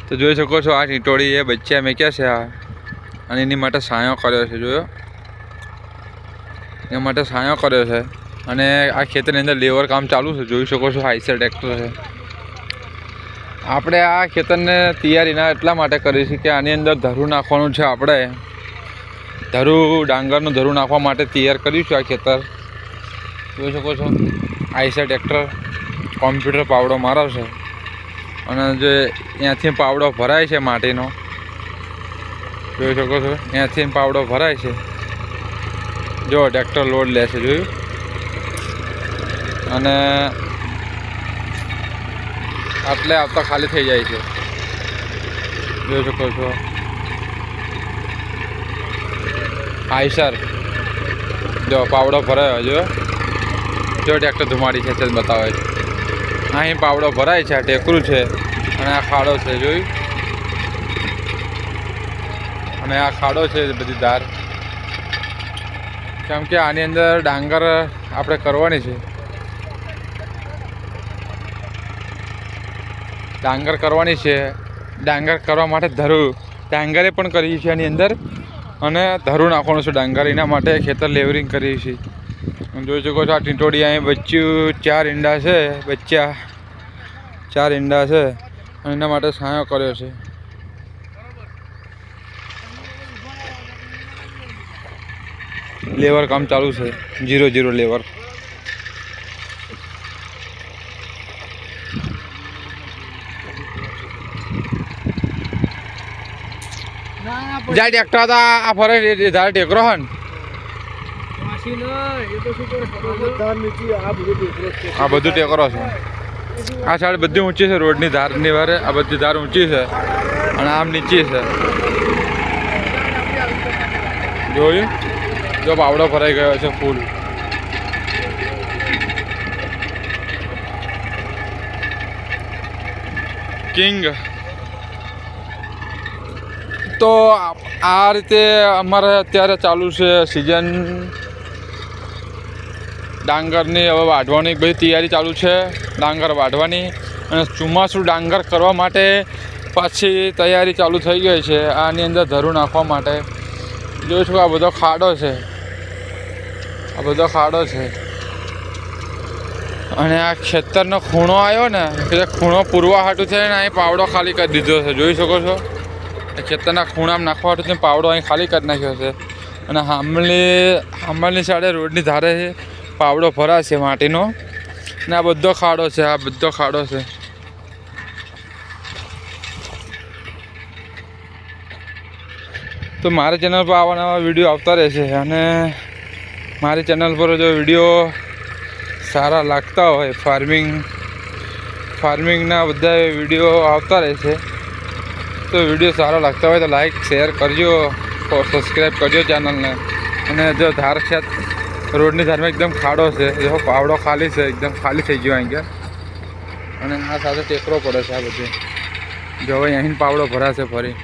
તો જોઈ શકો છો આ ટીટોળી એ બચ્ચા મેક્યા છે આ, અને એની માટે સાયો કર્યો છે, જોયો એના માટે સાયો કર્યો છે. અને આ ખેતરની અંદર લેવર કામ ચાલુ છે, જોઈ શકો છો આઈસર ટ્રેક્ટર છે. આપણે આ ખેતરને તૈયારીના એટલા માટે કરી છે કે આની અંદર ધરું નાખવાનું છે. આપણે ડાંગરનું ધરું નાખવા માટે તૈયાર કર્યું છે આ ખેતર. જોઈ શકો છો આઈસર ટ્રેક્ટર કોમ્પ્યુટર પાવડો મારો છે, અને જે ત્યાંથી પાવડો ભરાય છે માટીનો, જોઈ શકો છો ત્યાંથી પાવડો ભરાય છે. જો ટ્રેક્ટર લોડ લે છે, જોયું. અને આટલે આવતા ખાલી થઈ જાય છે, જોઈ શકો છો આઈસર. જો પાવડો ભરાયો, જો ટ્રેક્ટર ધુમાડી છે બતાવે છે. અહીં પાવડો ભરાય છે, આ ટેકરું છે, અને આ ખાડો છે, જોયું. અને આ ખાડો છે બધી ધાર, કેમ કે આની અંદર ડાંગર આપણે કરવાની છે. ડાંગર કરવાની છે. ડાંગર કરવા માટે ડાંગરે પણ કરીએ છીએ આની અંદર, અને ધરું નાખવાનું છે ડાંગર. એના માટે ખેતર લેવરિંગ કરીએ છીએ. જોઈ શકો છો આ ટીટોળી અહીં બચ્ચું 4 ઈંડા છે, બચ્ચા 4 ઈંડા છે, અને એના માટે સાયો કર્યો છે. લેવર કામ ચાલુ છે, 0-0 લેવર. જ્યાં ટ્રેક્ટર હતા આ ફરે ધાર ટેકરો હન, આ બધું ટેકરો છે. આ સાઈડ બધી ઊંચી છે, રોડની ધારની વારે આ બધી ધાર ઊંચી છે, અને આમ નીચી છે. જોયું, જો પાવડો ભરાઈ ગયો છે ફૂલ. કિંગ. તો આ રીતે અમારે અત્યારે ચાલુ છે સિઝન ડાંગરની. હવે વાઢવાની બધી તૈયારી ચાલુ છે, ડાંગર વાઢવાની. અને ચોમાસું ડાંગર કરવા માટે પાછી તૈયારી ચાલુ થઈ ગઈ છે. આની અંદર ધરું નાખવા માટે જોઈ શકો આ બધો ખાડો છે, આ બધો ખાડો છે. અને આ ખેતરનો ખૂણો આવ્યો ને, એટલે ખૂણો પૂરવા હાટું છે ને અહીં પાવડો ખાલી કરી દીધો છે, જોઈ શકો છો. ખેતરના ખૂણામાં નાખવા હાટું પાવડો અહીં ખાલી કરી નાખ્યો છે. અને હામલની સાઈડે રોડની ધારે પાવડો ભરાશે માટીનો. ને આ બધો ખાડો છે, આ બધો ખાડો છે. તો મારી ચેનલ પર આવા નવા વિડીયો આવતા રહેશે, અને મારી ચેનલ પર જો વિડીયો સારા લાગતા હોય, ફાર્મિંગના બધા વિડીયો આવતા રહેશે. તો વિડીયો સારા લાગતા હોય તો લાઈક શેર કરજો, સબસ્ક્રાઈબ કરજો ચેનલને. અને જો ધાર છે રોડની ધારમાં એકદમ ખાડો છે, જો પાવડો ખાલી છે, એકદમ ખાલી થઈ ગયો અહીં. અને આ સાથે ટેકરો પડે છે આ બધે. જો હવે અહીં પાવડો ભરાશે ફરી.